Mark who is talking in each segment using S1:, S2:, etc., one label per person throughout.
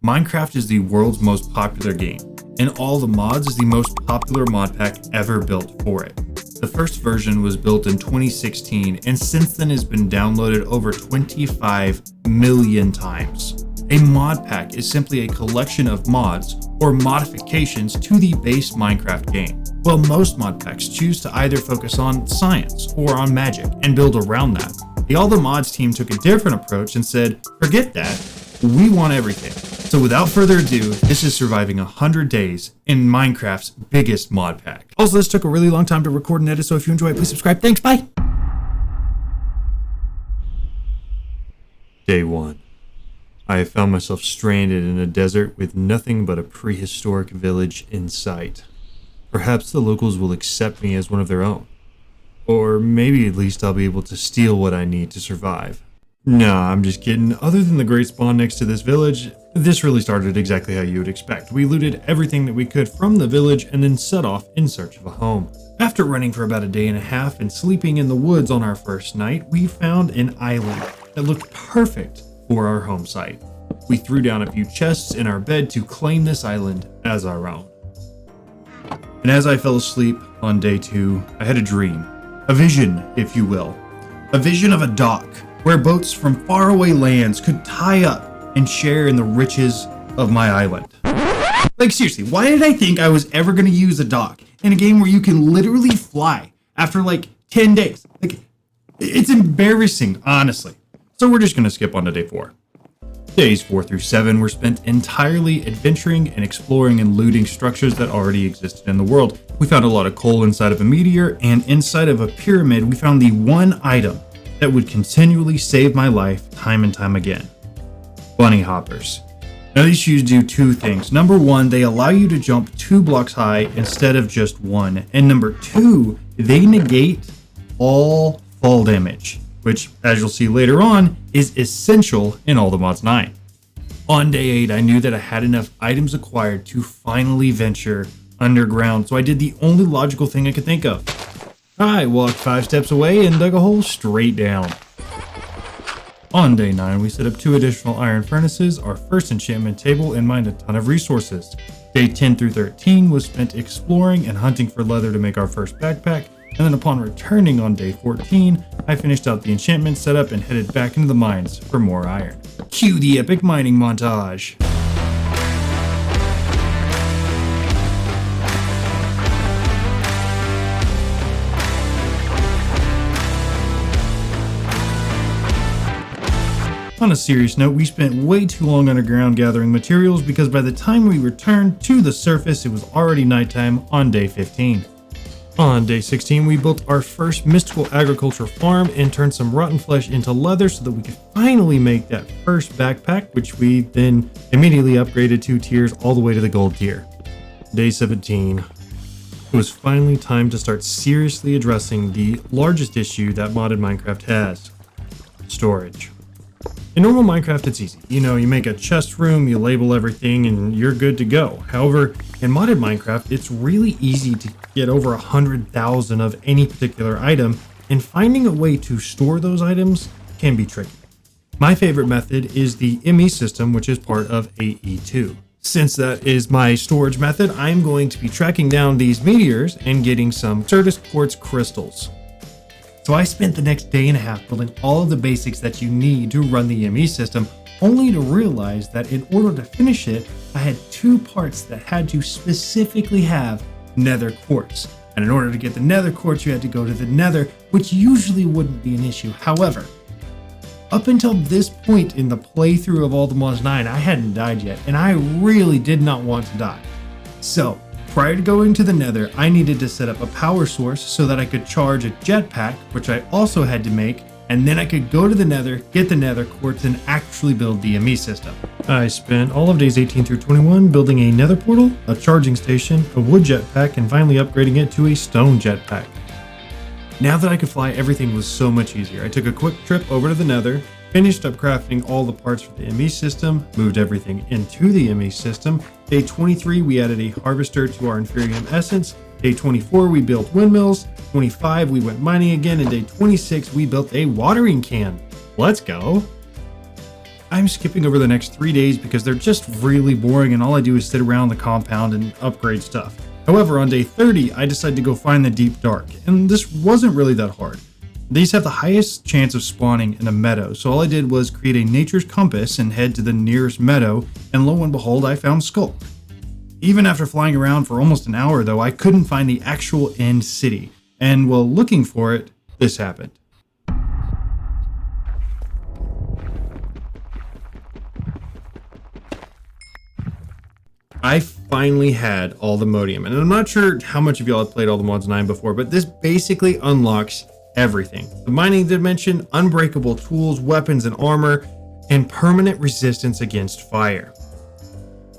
S1: Minecraft is the world's most popular game, and All the Mods is the most popular mod pack ever built for it. The first version was built in 2016, and since then has been downloaded over 25 million times. A mod pack is simply a collection of mods or modifications to the base Minecraft game. Well, most mod packs choose to either focus on science or on magic and build around that. The All the Mods team took a different approach and said, forget that, we want everything. So without further ado, this is surviving 100 days in Minecraft's biggest mod pack. Also, this took a really long time to record and edit, so if you enjoy it, please subscribe. Thanks, bye! Day 1. I have found myself stranded in a desert with nothing but a prehistoric village in sight. Perhaps the locals will accept me as one of their own. Or maybe at least I'll be able to steal what I need to survive. Nah, I'm just kidding. Other than the great spawn next to this village, this really started exactly how you would expect. We looted everything that we could from the village and then set off in search of a home. After running for about a day and a half and sleeping in the woods on our first night, we found an island that looked perfect for our home site. We threw down a few chests in our bed to claim this island as our own. And as I fell asleep on day 2, I had a dream. A vision, if you will. A vision of a dock where boats from faraway lands could tie up and share in the riches of my island. Like seriously, why did I think I was ever going to use a dock in a game where you can literally fly after like 10 days? Like, it's embarrassing, honestly. So we're just going to skip on to day 4. Days 4 through 7 were spent entirely adventuring and exploring and looting structures that already existed in the world. We found a lot of coal inside of a meteor, and inside of a pyramid we found the one item that would continually save my life time and time again. Bunny hoppers. Now these shoes do 2 things. Number 1, they allow you to jump 2 blocks high instead of just 1. And number 2, they negate all fall damage, which, as you'll see later on, is essential in All the Mods 9. On day 8, I knew that I had enough items acquired to finally venture underground, so I did the only logical thing I could think of. I walked 5 steps away and dug a hole straight down. On day 9, we set up 2 additional iron furnaces, our first enchantment table, and mined a ton of resources. Day 10 through 13 was spent exploring and hunting for leather to make our first backpack, and then upon returning on day 14, I finished out the enchantment setup and headed back into the mines for more iron. Cue the epic mining montage. On a serious note, we spent way too long underground gathering materials because by the time we returned to the surface, it was already nighttime on day 15. On day 16, we built our first mystical agriculture farm and turned some rotten flesh into leather so that we could finally make that first backpack, which we then immediately upgraded 2 tiers all the way to the gold tier. Day 17. It was finally time to start seriously addressing the largest issue that modded Minecraft has: storage. In normal Minecraft, it's easy. You make a chest room, you label everything, and you're good to go. However, in modded Minecraft, it's really easy to get over 100,000 of any particular item, and finding a way to store those items can be tricky. My favorite method is the ME system, which is part of AE2. Since that is my storage method, I'm going to be tracking down these meteors and getting some Certus quartz crystals. So I spent the next day and a half building all of the basics that you need to run the ME system, only to realize that in order to finish it, I had 2 parts that had to specifically have nether quartz. And in order to get the nether quartz, you had to go to the nether, which usually wouldn't be an issue. However, up until this point in the playthrough of All the Mods 9, I hadn't died yet, and I really did not want to die. So, prior to going to the nether, I needed to set up a power source so that I could charge a jetpack, which I also had to make, and then I could go to the nether, get the nether quartz, and actually build the ME system. I spent all of days 18 through 21 building a nether portal, a charging station, a wood jetpack, and finally upgrading it to a stone jetpack. Now that I could fly, everything was so much easier. I took a quick trip over to the nether, finished up crafting all the parts for the ME system, moved everything into the ME system. Day 23, we added a harvester to our Inferium Essence. Day 24, we built windmills. 25, we went mining again. And day 26, we built a watering can. Let's go.
S2: I'm skipping over the next 3 days because they're just really boring and all I do is sit around the compound and upgrade stuff. However, on day 30, I decided to go find the deep dark, and this wasn't really that hard. These have the highest chance of spawning in a meadow, so all I did was create a nature's compass and head to the nearest meadow, and lo and behold, I found Skulk. Even after flying around for almost an hour though, I couldn't find the actual end city, and while looking for it, this happened. I finally had all the modium, and I'm not sure how much of y'all have played all the mods 9 before, but this basically unlocks everything. The mining dimension, unbreakable tools, weapons and armor, and permanent resistance against fire.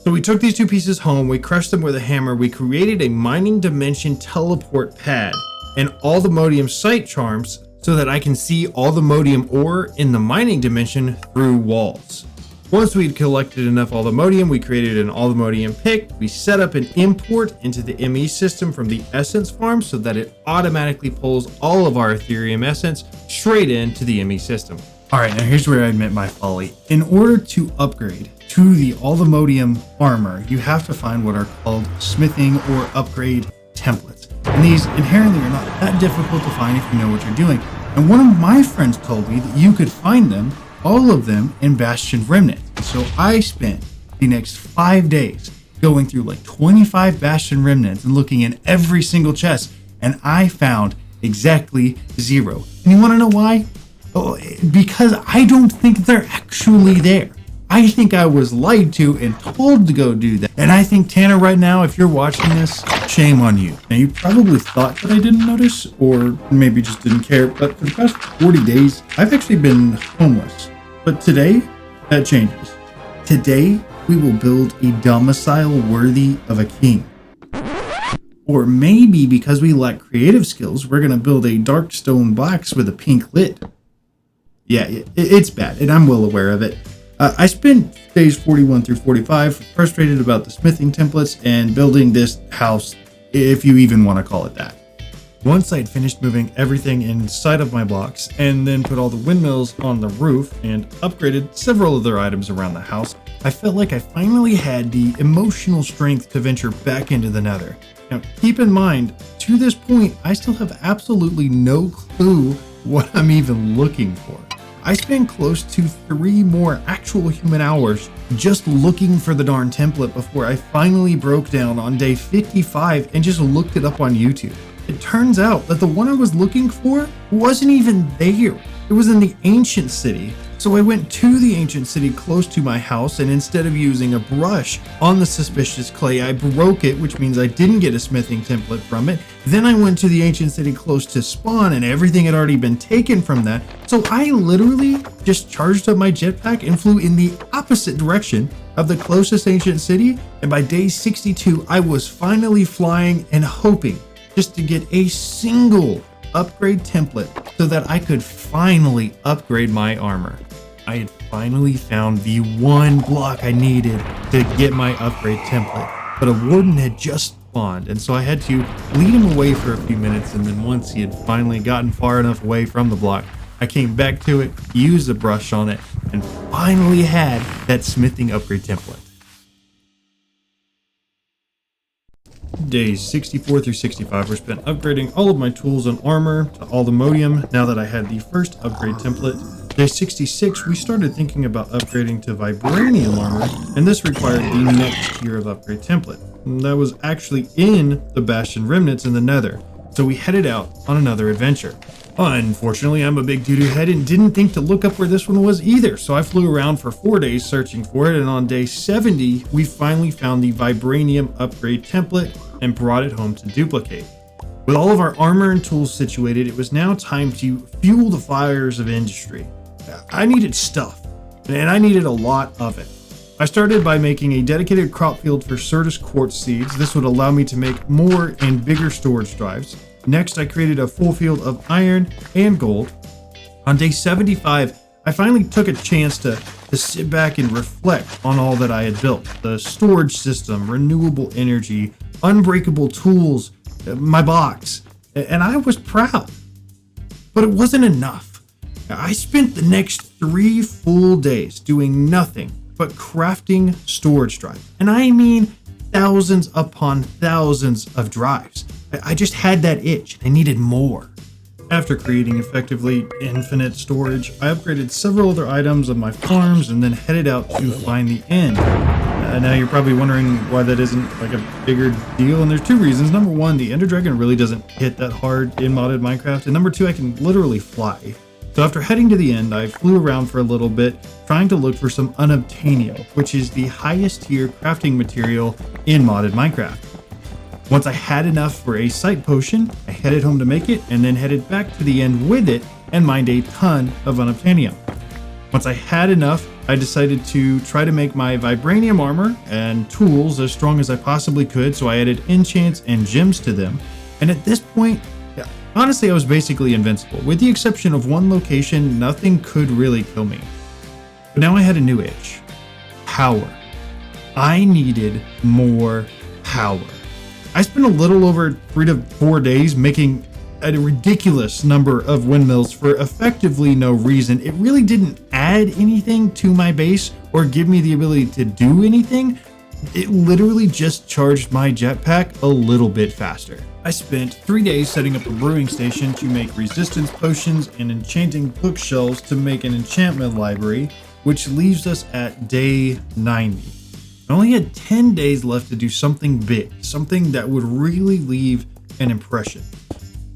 S2: So we took these two pieces home, we crushed them with a hammer, we created a mining dimension teleport pad, and all the modium sight charms so that I can see all the modium ore in the mining dimension through walls. Once we'd collected enough allthemodium, we created an allthemodium pick. We set up an import into the ME system from the essence farm so that it automatically pulls all of our Ethereum essence straight into the ME system. Alright, now here's where I admit my folly. In order to upgrade to the allthemodium armor, you have to find what are called smithing or upgrade templates. And these inherently are not that difficult to find if you know what you're doing. And one of my friends told me that you could find them, all of them, in Bastion Remnant. So I spent the next 5 days going through like 25 Bastion Remnants and looking in every single chest, and I found exactly 0. And you want to know why? Oh, because I don't think they're actually there. I think I was lied to and told to go do that. And I think, Tanner, right now, if you're watching this, shame on you. Now, you probably thought that I didn't notice, or maybe just didn't care, but for the past 40 days, I've actually been homeless. But today, that changes. Today, we will build a domicile worthy of a king. Or maybe because we lack creative skills, we're going to build a dark stone box with a pink lid. Yeah, it's bad, and I'm well aware of it. I spent days 41 through 45 frustrated about the smithing templates and building this house, if you even want to call it that. Once I'd finished moving everything inside of my blocks and then put all the windmills on the roof and upgraded several other items around the house, I felt like I finally had the emotional strength to venture back into the Nether. Now, keep in mind, to this point, I still have absolutely no clue what I'm even looking for. I spent close to 3 more actual human hours just looking for the darn template before I finally broke down on day 55 and just looked it up on YouTube. It turns out that the one I was looking for wasn't even there. It was in the ancient city. So I went to the ancient city close to my house, and instead of using a brush on the suspicious clay, I broke it, which means I didn't get a smithing template from it. Then I went to the ancient city close to spawn, and everything had already been taken from that. So I literally just charged up my jetpack and flew in the opposite direction of the closest ancient city. And by day 62, I was finally flying and hoping just to get a single upgrade template so that I could finally upgrade my armor. I had finally found the one block I needed to get my upgrade template, but a warden had just spawned, and so I had to lead him away for a few minutes, and then once he had finally gotten far enough away from the block, I came back to it, used a brush on it, and finally had that smithing upgrade template. Days 64 through 65 were spent upgrading all of my tools and armor to allthemodium now that I had the first upgrade template. Day 66, we started thinking about upgrading to Vibranium armor, and this required the next tier of upgrade template. And that was actually in the Bastion Remnants in the Nether, so we headed out on another adventure. Unfortunately, I'm a big doo-doo head and didn't think to look up where this one was either, so I flew around for 4 days searching for it, and on day 70, we finally found the Vibranium upgrade template and brought it home to duplicate. With all of our armor and tools situated, it was now time to fuel the fires of industry. I needed stuff, and I needed a lot of it. I started by making a dedicated crop field for Certus quartz seeds. This would allow me to make more and bigger storage drives. Next, I created a full field of iron and gold. On day 75, I finally took a chance to sit back and reflect on all that I had built. The storage system, renewable energy, unbreakable tools, my box, and I was proud. But it wasn't enough. I spent the next 3 full days doing nothing but crafting storage drives. And I mean thousands upon thousands of drives. I just had that itch. I needed more. After creating effectively infinite storage, I upgraded several other items on my farms and then headed out to find the end. Now you're probably wondering why that isn't like a bigger deal, and there's 2 reasons. Number 1, the Ender Dragon really doesn't hit that hard in modded Minecraft, and number 2, I can literally fly. So after heading to the end, I flew around for a little bit, trying to look for some unobtainium, which is the highest tier crafting material in modded Minecraft. Once I had enough for a sight potion, I headed home to make it, and then headed back to the end with it and mined a ton of unobtainium. Once I had enough, I decided to try to make my Vibranium armor and tools as strong as I possibly could, so I added enchants and gems to them. And at this point, honestly, I was basically invincible. With the exception of one location, nothing could really kill me. But now I had a new itch. Power. I needed more power. I spent a little over 3 to 4 days making a ridiculous number of windmills for effectively no reason. It really didn't add anything to my base or give me the ability to do anything. It literally just charged my jetpack a little bit faster. I spent 3 days setting up a brewing station to make resistance potions and enchanting bookshelves to make an enchantment library, which leaves us at day 90. I only had 10 days left to do something big, something that would really leave an impression.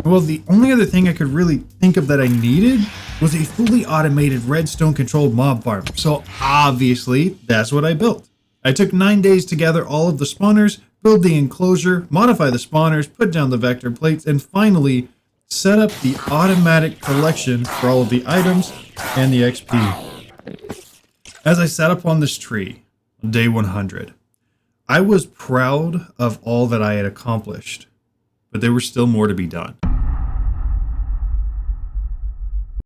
S2: Well, the only other thing I could really think of that I needed was a fully automated redstone controlled mob farm. So obviously that's what I built. I took 9 days to gather all of the spawners, build the enclosure, modify the spawners, put down the vector plates, and finally set up the automatic collection for all of the items and the XP. As I sat up on this tree, on day 100, I was proud of all that I had accomplished, but there was still more to be done.